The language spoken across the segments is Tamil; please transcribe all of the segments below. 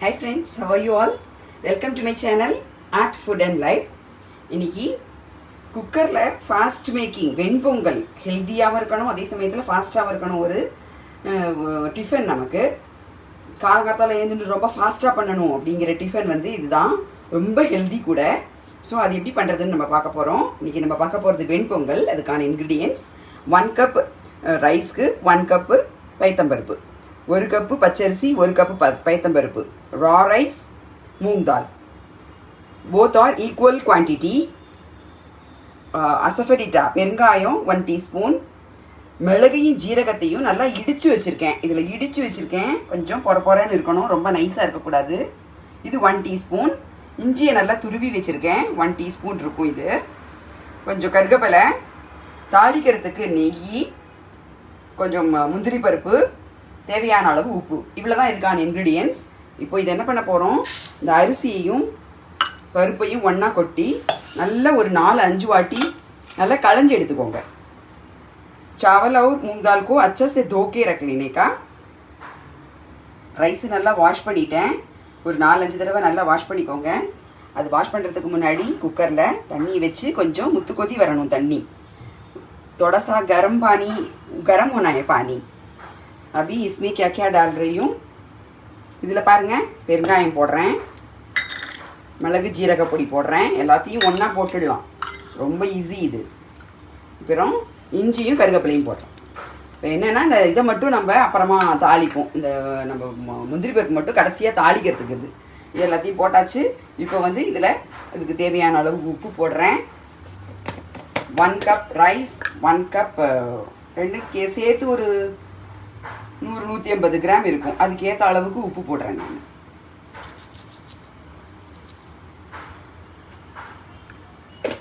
Hi friends, how are you all? Welcome to my channel Art Food and Life. இன்னைக்கு குக்கரில் ஃபாஸ்ட் மேக்கிங் வெண்பொங்கல் ஹெல்த்தியாகவும் இருக்கணும், அதே சமயத்தில் ஃபாஸ்ட்டாகவும் இருக்கணும். ஒரு டிஃபன் நமக்கு காலங்காத்தால் எழுந்துட்டு ரொம்ப ஃபாஸ்ட்டாக பண்ணணும் அப்படிங்கிற டிஃபன் வந்து இதுதான், ரொம்ப ஹெல்தி கூட. ஸோ அது எப்படி பண்ணுறதுன்னு நம்ம பார்க்க போகிறோம். இன்றைக்கி நம்ம பார்க்க போகிறது வெண்பொங்கல். அதுக்கான இன்க்ரீடியன்ட்ஸ் 1 கப் ரைஸ்க்கு 1 கப்பு பைத்தம்பருப்பு, 1 கப்பு பச்சரிசி, 1 கப்பு பைத்தம்பருப்பு, raw rice, moong dal, both are equal quantity. Asafoetida பெருங்காயம் 1 டீஸ்பூன், மிளகையும் ஜீரகத்தையும் நல்லா இடித்து வச்சுருக்கேன். இதில் இடித்து வச்சுருக்கேன், கொஞ்சம் பொறன்னு இருக்கணும், ரொம்ப நைஸாக இருக்கக்கூடாது. இது 1 டீஸ்பூன். இஞ்சியை நல்லா துருவி வச்சுருக்கேன், 1 டீஸ்பூன் இருக்கும். இது கொஞ்சம் கருகப்பிலை, தாளிக்கிறதுக்கு நெய், கொஞ்சம் முந்திரி பருப்பு, தேவையான அளவு உப்பு. இவ்வளோ தான் இதுக்கான இன்க்ரீடியன்ட்ஸ். இப்போ இதை என்ன பண்ண போகிறோம், இந்த அரிசியையும் பருப்பையும் ஒன்றா கொட்டி நல்லா ஒரு 4-5 வாட்டி நல்லா களைஞ்சி எடுத்துக்கோங்க. चावल और मूंग दाल को अच्छे से धो के रख लेने का. ரைஸ் நல்லா வாஷ் பண்ணிட்டேன், ஒரு 4-5 தடவை நல்லா வாஷ் பண்ணிக்கோங்க. அது வாஷ் பண்ணுறதுக்கு முன்னாடி குக்கரில் தண்ணி வச்சு கொஞ்சம் முத்து கொதி வரணும் தண்ணி. थोड़ा सा गरम होना है पानी. अभी इसमें क्या क्या डाल रही हूँ, இதில் பாருங்கள், பெருங்காயம் போடுறேன், மிளகு ஜீரக பொடி போடுறேன், எல்லாத்தையும் ஒன்றா போட்டுடலாம், ரொம்ப ஈஸி இது. அப்புறம் இஞ்சியும் கருவேப்பிலையும் போடுறோம். இப்போ என்னென்னா இந்த இதை மட்டும் நம்ம அப்புறமா தாளிப்போம், இந்த நம்ம முந்திரி பருப்பு மட்டும் கடைசியாக தாளிக்கிறதுக்கு. இது எல்லாத்தையும் போட்டாச்சு. இப்போ வந்து இதில் இதுக்கு தேவையான அளவு உப்பு போடுறேன். 1 கப் ரைஸ், 1 கப் ரெண்டு சேர்த்து ஒரு 100-150 கிராம் இருக்கும், அதுக்கேற்ற அளவுக்கு உப்பு போடுறேன் நான்.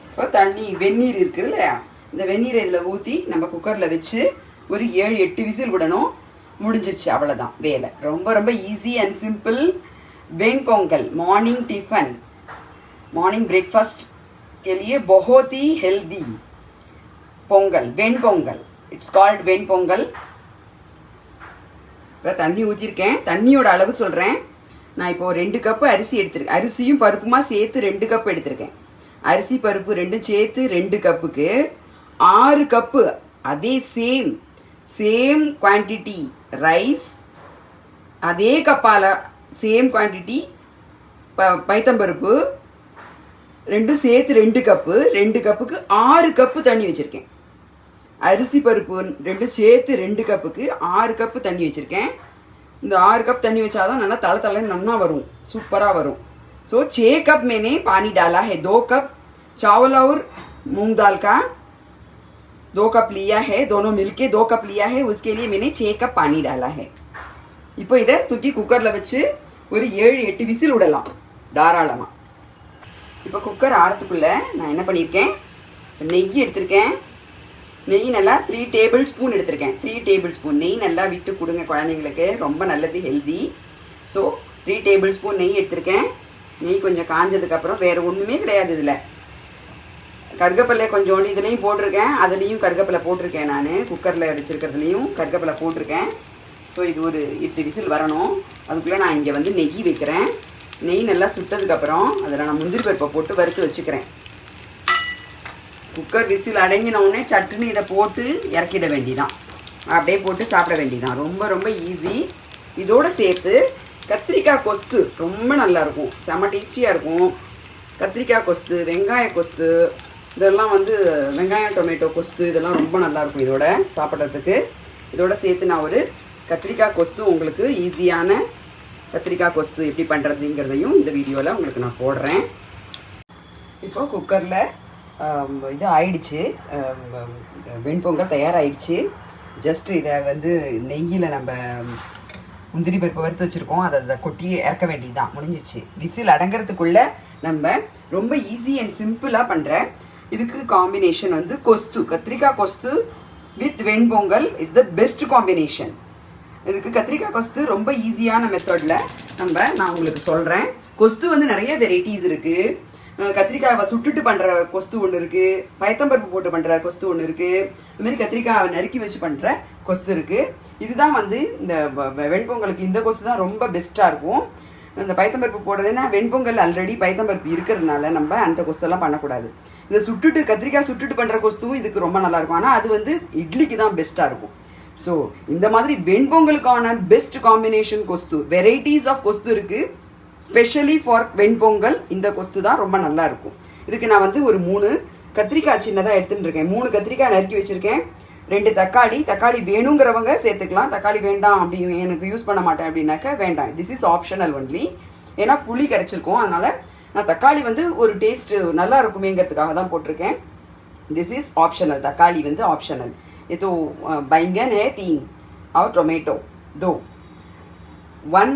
இப்போ தண்ணி வெந்நீர் இருக்குது இல்லையா, இந்த வெந்நீரை இதில் ஊற்றி நம்ம குக்கரில் வச்சு ஒரு 7-8 விசில் விடணும். முடிஞ்சிச்சு, அவ்வளோதான் வேலை. ரொம்ப ரொம்ப easy and simple. Venpongal morning tiffin, morning breakfast के लिए बहुत ही healthy pongal, venpongal. It's called venpongal. இப்போ தண்ணி ஊற்றிருக்கேன், தண்ணியோட அளவு சொல்கிறேன். நான் இப்போது 2 கப்பு அரிசி எடுத்திருக்கேன், அரிசியும் பருப்புமா சேர்த்து 2 கப் எடுத்திருக்கேன். அரிசி பருப்பு ரெண்டும் சேர்த்து 2 கப்புக்கு 6 கப்பு, அதே சேம் குவான்டிட்டி ரைஸ், அதே கப்பால் சேம் குவான்டிட்டி பைத்தம்பருப்பு, ரெண்டும் சேர்த்து 2 கப்பு. 2 கப்புக்கு 6 கப்பு தண்ணி வச்சுருக்கேன். அரிசி பருப்பு ரெண்டும் சேர்த்து 2 கப்புக்கு 6 கப்பு தண்ணி வச்சுருக்கேன். இந்த 6 कप तनी वचा तो ना तल नन्ना वरूँ, सुपरा वरूँ. सो 6 कप मैंने पानी डाला है. 2 कप चावल और मूंग दाल का 2 कप लिया है, दोनों मिलके 2 कप लिया है. उसके लिए मैंने 6 कप पानी डाला है. இப்போ இதை தூக்கி குக்கரில் வச்சு ஒரு 7-8 விசில் விடலாம் தாராளமாக. இப்போ குக்கர் ஆறத்துக்குள்ளே நான் என்ன பண்ணியிருக்கேன், நெய் எடுத்திருக்கேன். நெய் நல்லா 3 டேபிள் ஸ்பூன் எடுத்திருக்கேன். 3 டேபிள் ஸ்பூன் நெய் நல்லா விட்டு கொடுங்க குழந்தைங்களுக்கு, ரொம்ப நல்லது, ஹெல்தி. ஸோ 3 டேபிள் ஸ்பூன் நெய் எடுத்திருக்கேன். நெய் கொஞ்சம் காஞ்சதுக்கப்புறம் வேறு ஒன்றுமே கிடையாது, இதில் கருகப்பில்லை கொஞ்சோண்டு இதுலேயும் போட்டிருக்கேன், அதுலேயும் கருகப்பில்லை போட்டிருக்கேன். நான் குக்கரில் வச்சுருக்கிறதுலையும் கருகப்பில்லை போட்டிருக்கேன். ஸோ இது ஒரு 8 விசில் வரணும். அதுக்குள்ளே நான் இங்கே வந்து நெய் வைக்கிறேன். நெய் நல்லா சுட்டதுக்கப்புறம் அதில் நான் முந்திரி பருப்பை போட்டு வறுத்து வச்சுக்கிறேன். குக்கர் விசில் அடங்கினவுடனே சட்டுன்னு இதை போட்டு இறக்கிட வேண்டிதான், அப்படியே போட்டு சாப்பிட வேண்டிதான். ரொம்ப ரொம்ப ஈஸி. இதோடு சேர்த்து கத்திரிக்காய் கொஸ்து ரொம்ப நல்லாயிருக்கும், செம்ம டேஸ்டியாக இருக்கும். கத்திரிக்காய் கொஸ்து, வெங்காய கொஸ்து, இதெல்லாம் வந்து வெங்காயம் டொமேட்டோ கொஸ்து, இதெல்லாம் ரொம்ப நல்லாயிருக்கும் இதோட சாப்பிட்றதுக்கு. இதோட சேர்த்து நான் ஒரு கத்திரிக்காய் கொஸ்து, உங்களுக்கு ஈஸியான கத்திரிக்காய் கொஸ்து எப்படி பண்ணுறதுங்கிறதையும் இந்த வீடியோவில் உங்களுக்கு நான் போடுறேன். இப்போ குக்கரில் இது ஆயிடுச்சு, வெண்பொங்கல் தயாராகிடுச்சு. ஜஸ்ட்டு இதை வந்து நெய்யில் நம்ம முந்திரி பருப்பை வறுத்து வச்சுருக்கோம், அதை கொட்டி இறக்க வேண்டியது தான், முடிஞ்சிச்சு. விசில் அடங்கிறதுக்குள்ளே நம்ம ரொம்ப ஈஸி அண்ட் சிம்பிளாக பண்ணுற இதுக்கு காம்பினேஷன் வந்து கொஸ்து, kathirikkai kosthu with venpongal is the best combination. இதுக்கு கத்திரிக்காய் கொஸ்து ரொம்ப ஈஸியான மெத்தடில் நான் உங்களுக்கு சொல்கிறேன். கொஸ்து வந்து நிறைய வெரைட்டிஸ் இருக்குது. கத்திரிக்காவை சுட்டுட்டு பண்ணுற கொஸ்து ஒன்று இருக்குது, பயத்தம்பருப்பு போட்டு பண்ணுற கொஸ்து ஒன்று இருக்குது, இதுமாரி கத்திரிக்காவை நறுக்கி வச்சு பண்ணுற கொஸ்து இருக்குது. இதுதான் வந்து இந்த வெண்பொங்கலுக்கு இந்த கொஸ்து தான் ரொம்ப பெஸ்ட்டாக இருக்கும். அந்த பயத்தம்பருப்பு போடுறதுன்னா வெண்பொங்கல் ஆல்ரெடி பயத்தம்பருப்பு இருக்கிறதுனால நம்ம அந்த கொஸ்தெல்லாம் பண்ணக்கூடாது. இந்த சுட்டுட்டு கத்திரிக்காய் சுட்டுட்டு பண்ணுற கொஸ்துவும் இதுக்கு ரொம்ப நல்லாயிருக்கும். ஆனால் அது வந்து இட்லிக்கு தான் பெஸ்ட்டாக இருக்கும். ஸோ இந்த மாதிரி வெண்பொங்கலுக்கான பெஸ்ட் காம்பினேஷன் கொஸ்து, வெரைட்டிஸ் ஆஃப் கொஸ்து இருக்குது. ஸ்பெஷலி ஃபார் வெண்பொங்கல் இந்த கொஸ்து தான் ரொம்ப நல்லா இருக்கும். இதுக்கு நான் வந்து ஒரு 3 கத்திரிக்காய் சின்னதாக எடுத்துகிட்டு இருக்கேன். 3 கத்திரிக்காய் நறுக்கி வச்சுருக்கேன். 2 தக்காளி வேணுங்கிறவங்க சேர்த்துக்கலாம். தக்காளி வேண்டாம் அப்படி எனக்கு யூஸ் பண்ண மாட்டேன் அப்படின்னாக்கா வேண்டாம். This is optional only. ஏன்னா புளி கரைச்சிருக்கோம், அதனால் நான் தக்காளி வந்து ஒரு டேஸ்ட்டு நல்லா இருக்குமேங்கிறதுக்காக தான் போட்டிருக்கேன். This is optional. தக்காளி வந்து ஆப்ஷனல். ये तो बैंगन है 3 और टोमेटो 2. 1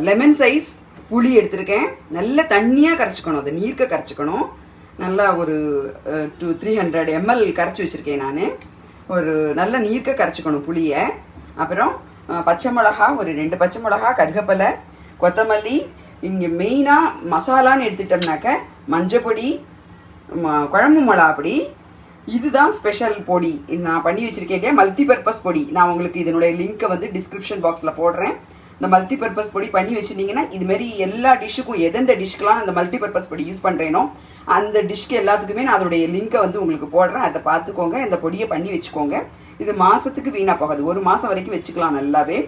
லெமன் சைஸ் புளி எடுத்திருக்கேன். நல்ல தண்ணியாக கரைச்சிக்கணும், அது நீர்க்க கரைச்சிக்கணும். நல்லா ஒரு 300 ml கரைச்சி வச்சுருக்கேன் நான். ஒரு நல்ல நீர்க்க கரைச்சிக்கணும் புளியை. அப்புறம் பச்சை மிளகா ஒரு 2 பச்சை மிளகா, கருகப்பலை, கொத்தமல்லி. இங்கே மெயினாக மசாலான்னு எடுத்துட்டோம்னாக்க மஞ்சப்பொடி, குழம்பு மிளகாப்பொடி, இதுதான் ஸ்பெஷல் பொடி. இது நான் பண்ணி வச்சுருக்கேன் இல்லையா, மல்டிபர்பஸ் பொடி. நான் உங்களுக்கு இதனுடைய லிங்க்கை வந்து டிஸ்கிரிப்ஷன் பாக்ஸில் போடுறேன். இந்த மல்டிபர்பஸ் பொடி பண்ணி வச்சுருந்தீங்கன்னா இதுமாரி எல்லா டிஷ்ஷுக்கும் எந்தெந்த டிஷ்க்கெலாம் அந்த மல்டிபர்பஸ் பொடி யூஸ் பண்ணுறேனோ அந்த டிஷ்க்கு எல்லாத்துக்குமே நான் அதோடைய லிங்க்கை வந்து உங்களுக்கு போடுறேன். அதை பார்த்துக்கோங்க. இந்த பொடியை பண்ணி வச்சுக்கோங்க. இது மாதத்துக்கு வீணாக போகாது, 1 மாதம் வரைக்கும் வச்சுக்கலாம் நல்லாவே.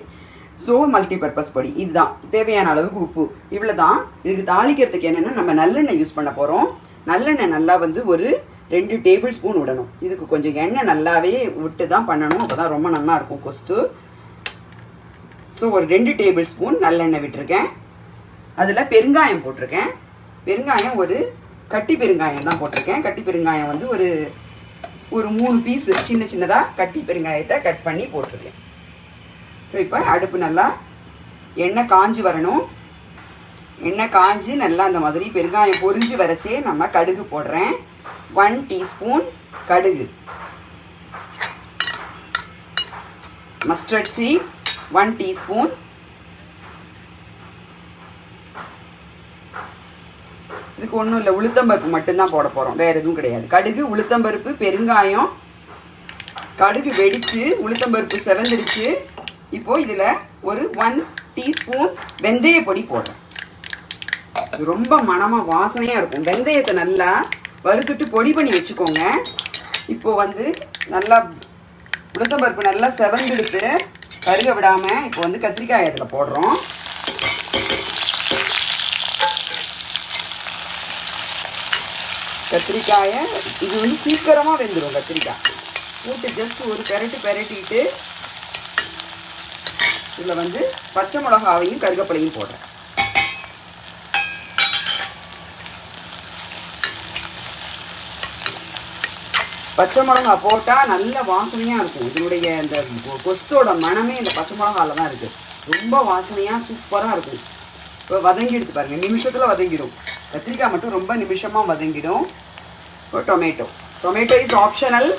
ஸோ மல்டிபர்பஸ் பொடி இதுதான். தேவையான அளவுக்கு உப்பு, இவ்வளோ தான். இதுக்கு தாளிக்கிறதுக்கு என்னென்னா நம்ம நல்லெண்ணெய் யூஸ் பண்ண போகிறோம். நல்லெண்ணெய் நல்லா வந்து ஒரு 2 டேபிள் ஸ்பூன் விடணும். இதுக்கு கொஞ்சம் எண்ணெய் நல்லாவே விட்டு தான் பண்ணணும், அப்போ தான் ரொம்ப நல்லா இருக்கும் கொஸ்து. ஸோ ஒரு 2 டேபிள் ஸ்பூன் நல்லெண்ணெய் விட்டுருக்கேன். அதில் பெருங்காயம் போட்டிருக்கேன். பெருங்காயம் ஒரு கட்டி பெருங்காயம் தான் போட்டிருக்கேன். கட்டி பெருங்காயம் வந்து ஒரு 3 பீஸு சின்ன சின்னதாக கட்டி பெருங்காயத்தை கட் பண்ணி போட்டிருக்கேன். ஸோ இப்போ அடுப்பு நல்லா எண்ணெய் காஞ்சி வரணும். எண்ணெய் காஞ்சி நல்லா அந்த மாதிரி பெருங்காயம் பொரிஞ்சு வரைச்சே நம்ம கடுகு போடுறேன். 1 டீஸ்பூன் கடுகு, மஸ்டர்ட் சீட் 1 டீஸ்பூன், இதுக்கு ஒன்றும் இல்லை, உளுத்தம்பருப்பு மட்டும்தான் போட போகிறோம், வேறு எதுவும் கிடையாது. கடுகு, உளுத்தம்பருப்பு, பெருங்காயம். கடுகு வெடித்து உளுத்தம்பருப்பு செவந்துடுச்சு. இப்போது இதில் ஒரு 1 டீஸ்பூன் வெந்தய பொடி போடுறேன். இது ரொம்ப மணமாக வாசனையாக இருக்கும். வெந்தயத்தை நல்லா வறுத்துட்டு பொடி பண்ணி வச்சுக்கோங்க. இப்போது வந்து நல்லா உளுத்தம்பருப்பு நல்லா செவந்தெடுத்து கருக விடாமல் இப்போ வந்து கத்திரிக்காய் அதில் போடுறோம். கத்திரிக்காயை இது வந்து சீக்கிரமாக வெந்துடும். கத்திரிக்காய் போட்டு ஜஸ்ட் ஒரு பெரட்டிட்டு இதில் வந்து பச்சை மிளகாவையும் கருகப்பலையும் போடுறேன். பச்சை மிளகா போட்டால் நல்ல வாசனையாக இருக்கும். இதனுடைய இந்த கொஸ்தோட மனமே இந்த பச்சை மிளகாவில் தான் இருக்குது. ரொம்ப வாசனையாக சூப்பராக இருக்கும். இப்போ வதங்கி எடுத்து பாருங்கள், நிமிஷத்தில் வதங்கிடும். கத்திரிக்காய் மட்டும் ரொம்ப நிமிஷமாக வதங்கிடும். இப்போ டொமேட்டோ இஸ் ஆப்ஷனல்.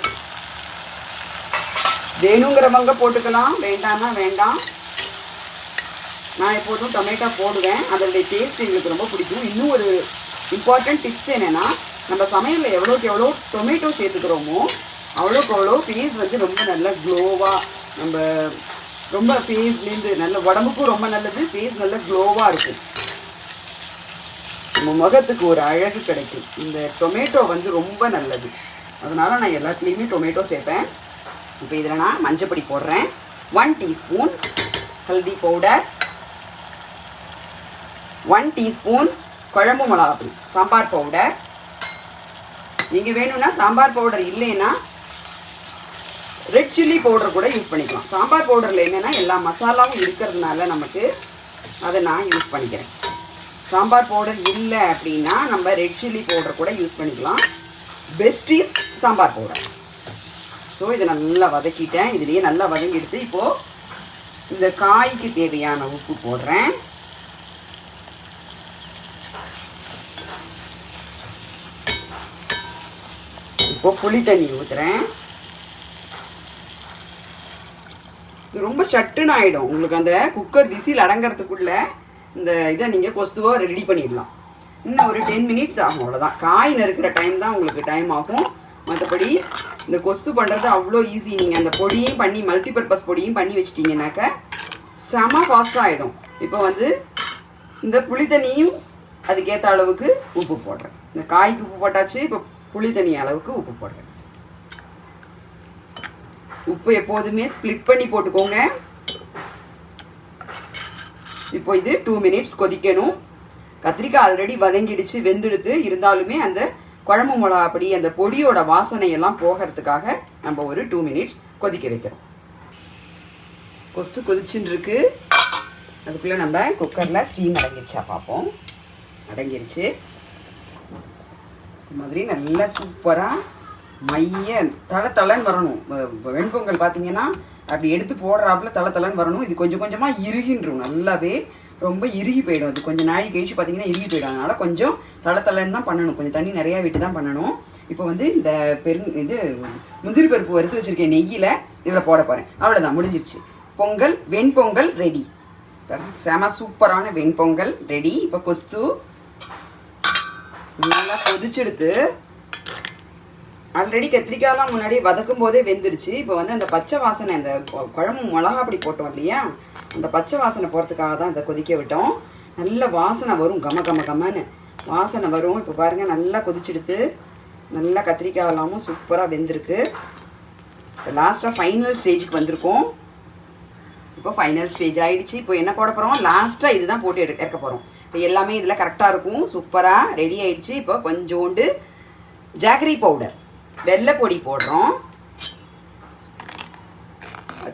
வேணுங்கிறவங்க போட்டுக்கலாம், வேண்டாம்னா வேண்டாம். நான் எப்போதும் டொமேட்டோ போடுவேன், அதனுடைய டேஸ்ட் எங்களுக்கு ரொம்ப பிடிக்கும். இன்னும் ஒரு இம்பார்ட்டன்ட் டிப்ஸ் என்னென்னா, நம்ம சமையலில் எவ்வளோக்கு எவ்வளோ டொமேட்டோ சேர்த்துக்கிறோமோ அவ்வளோக்கு அவ்வளோ ஃபேஸ் வந்து ரொம்ப நல்லா க்ளோவாக, நம்ம ரொம்ப ஃபேஸ்லேருந்து நல்ல உடம்புக்கும் ரொம்ப நல்லது, ஃபேஸ் நல்லா க்ளோவாக இருக்கும். நம்ம முகத்துக்கு ஒரு அழகு கிடைக்கும். இந்த டொமேட்டோ வந்து ரொம்ப நல்லது, அதனால் நான் எல்லாத்துலேயுமே டொமேட்டோ சேர்ப்பேன். இப்போ இதில் நான் மஞ்சப்பொடி போடுறேன். 1 டீஸ்பூன் ஹல்தி பவுடர், 1 டீஸ்பூன் குழம்பு மிளகாப்பொடி, சாம்பார் பவுடர். நீங்கள் வேணும்னா சாம்பார் பவுடர் இல்லைன்னா ரெட் சில்லி பவுடர் கூட யூஸ் பண்ணிக்கலாம். சாம்பார் பவுடரில் என்னென்னா எல்லா மசாலாவும் இருக்கிறதுனால நமக்கு அதை நான் யூஸ் பண்ணிக்கிறேன். சாம்பார் பவுடர் இல்லை அப்படின்னா நம்ம ரெட் சில்லி பவுடர் கூட யூஸ் பண்ணிக்கலாம். Best is sambar powder. So இதை நல்லா வதக்கிட்டேன். இதுலேயே நல்லா வதங்கி எடுத்து இப்போது இந்த காய்க்கு தேவையான உப்பு போடுறேன். இப்போது புளி தண்ணி ஊற்றுறேன். இது ரொம்ப சட்டுன்னு ஆகிடும் உங்களுக்கு. அந்த குக்கர் விசில் அடங்கிறதுக்குள்ளே இந்த இதை நீங்கள் கொஸ்துவாக ரெடி பண்ணிடலாம். இன்னும் ஒரு 10 மினிட்ஸ் ஆகும், அவ்வளோதான். காய் நறுக்கிற டைம் தான் உங்களுக்கு டைம் ஆகும். மற்றபடி இந்த கொஸ்து பண்ணுறது அவ்வளோ ஈஸி. நீங்கள் அந்த பொடியும் பண்ணி மல்டிபர்பஸ் பொடியும் பண்ணி வச்சிட்டிங்கனாக்க செம ஃபாஸ்ட்டாக ஆகிடும். இப்போ வந்து இந்த புளி தண்ணியும் அதுக்கேற்ற அளவுக்கு உப்பு போடுறேன். இந்த காய்க்கு உப்பு போட்டாச்சு. இப்போ புளி தண்ணி அளவுக்கு உப்பு போடுறேன். உப்பு எப்போதுமே ஸ்ப்ளிட் பண்ணி போட்டுக்கோங்க. இப்போ இது 2 மினிட்ஸ் கொதிக்கணும். கத்திரிக்காய் ஆல்ரெடி வதங்கிடுச்சு, வெந்துடுது. இருந்தாலுமே அந்த குழம்பு மிளகா பொடி அந்த பொடியோட வாசனையெல்லாம் போகிறதுக்காக நம்ம ஒரு 2 மினிட்ஸ் கொதிக்க வைக்கிறோம். கொதிச்சுன்னு இருக்கு. அதுக்குள்ளே நம்ம குக்கரில் ஸ்டீம் அடங்கிடுச்சா பார்ப்போம். அடங்கிடுச்சு. இது மாதிரி நல்லா சூப்பராக மைய தளன்னு வரணும். வெண்பொங்கல் பார்த்தீங்கன்னா அப்படி எடுத்து போடுறாப்புல தளன்னு வரணும். இது கொஞ்சம் கொஞ்சமாக இறுகின்றும். நல்லாவே ரொம்ப இறுகி போயிடும். அது கொஞ்சம் நாழி கழிச்சு பார்த்தீங்கன்னா இறுகி போயிடும். அதனால் கொஞ்சம் தளன்னு தான் பண்ணணும். கொஞ்சம் தண்ணி நிறையா விட்டு தான் பண்ணணும். இப்போ வந்து இந்த இது முந்திரி பருப்பு வறுத்து வச்சுருக்கேன் நெய்யில். இதில் போட போகிறேன். அவ்வளோதான், முடிஞ்சிருச்சு. பொங்கல், வெண்பொங்கல் ரெடி. செம சூப்பரான வெண்பொங்கல் ரெடி. இப்போ கொஸ்து நல்லா கொதிச்செடுத்து ஆல்ரெடி கத்திரிக்காயெல்லாம் முன்னாடியே வதக்கும் போதே வெந்துருச்சு. இப்போ வந்து அந்த பச்சை வாசனை, அந்த குழம்பு மிளகா அப்படி போட்டோம் இல்லையா, அந்த பச்சை வாசனை போகிறதுக்காக தான் இதை கொதிக்க விட்டோம். நல்ல வாசனை வரும், கமன்னு வாசனை வரும். இப்போ பாருங்கள், நல்லா கொதிச்செடுத்து நல்லா கத்திரிக்காய் எல்லாமும் சூப்பராக வெந்திருக்கு. இப்போ லாஸ்ட்டாக ஃபைனல் ஸ்டேஜுக்கு வந்திருக்கோம். இப்போ ஃபைனல் ஸ்டேஜ் ஆகிடுச்சு. இப்போ என்ன போட போகிறோம், லாஸ்ட்டாக இதுதான் போட்டு இறக்க போகிறோம். இப்போ எல்லாமே இதில் கரெக்டாக இருக்கும். சூப்பராக ரெடி ஆகிடுச்சு. இப்போ கொஞ்சோண்டு ஜாகரி பவுடர், வெள்ளை பொடி போடுறோம்.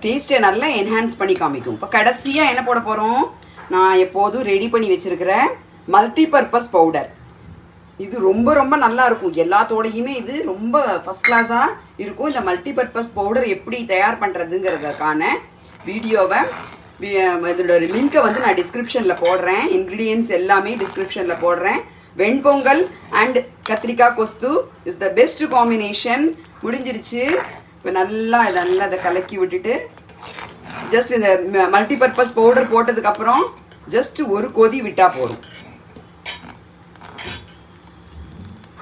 டேஸ்ட்டை நல்லா என்ஹான்ஸ் பண்ணி காமிக்கும். இப்போ கடைசியாக என்ன போட போகிறோம், நான் எப்போதும் ரெடி பண்ணி வச்சுருக்கிற மல்டி பர்பஸ் பவுடர். இது ரொம்ப ரொம்ப நல்லா இருக்கும். எல்லாத்தோடையுமே இது ரொம்ப ஃபஸ்ட் கிளாஸாக இருக்கும். இந்த மல்டி பர்பஸ் பவுடர் எப்படி தயார் பண்ணுறதுங்கிறதுக்கான வீடியோவை, இதோட லிங்க்கை வந்து நான் டிஸ்கிரிப்ஷனில் போடுறேன். இன்க்ரீடியன்ட்ஸ் எல்லாமே டிஸ்கிரிப்ஷனில் போடுறேன். வெண்பொங்கல் அண்ட் கத்திரிக்காய் கொஸ்து இஸ் த பெஸ்ட் காம்பினேஷன். முடிஞ்சிருச்சு. இப்போ நல்லா அதை கலக்கி விட்டுட்டு ஜஸ்ட் இந்த மல்டி பர்பஸ் பவுடர் போட்டதுக்கப்புறம் ஜஸ்ட் ஒரு கொதி விட்டால் போதும்.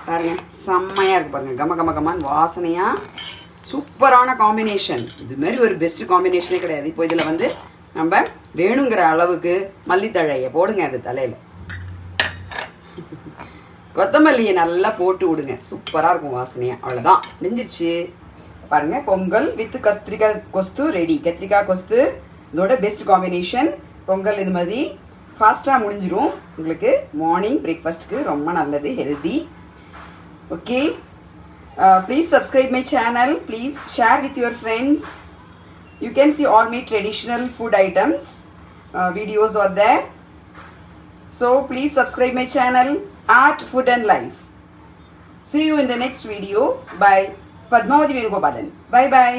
பாருங்க, செம்மையாக இருக்குது பாருங்கள். கமான்னு வாசனையாக சூப்பரான காம்பினேஷன். இதுமாரி ஒரு பெஸ்ட் காம்பினேஷனே கிடையாது. இப்போ இதில் வந்து நம்ம வேணுங்கிற அளவுக்கு மல்லித்தழையை போடுங்க. அது தலையில் கொத்தமல்லியை நல்லா போட்டு விடுங்க. சூப்பராக இருக்கும் வாசனையாக. அவ்வளோதான், நெஞ்சிருச்சு. பாருங்கள், பொங்கல் வித் கத்திரிக்காய் கொஸ்து ரெடி. கத்திரிக்காய் கொஸ்து இதோட பெஸ்ட் காம்பினேஷன். பொங்கல் இது மாதிரி ஃபாஸ்ட்டாக முடிஞ்சிடும். உங்களுக்கு மார்னிங் பிரேக்ஃபாஸ்ட்டுக்கு ரொம்ப நல்லது, healthy. Okay, please subscribe my channel. Please share with your friends. You can see all my traditional food items. Videos are there. So please subscribe my channel, Art, Food and Life. See you in the next video. By Padmavati Venugopalan. Bye bye.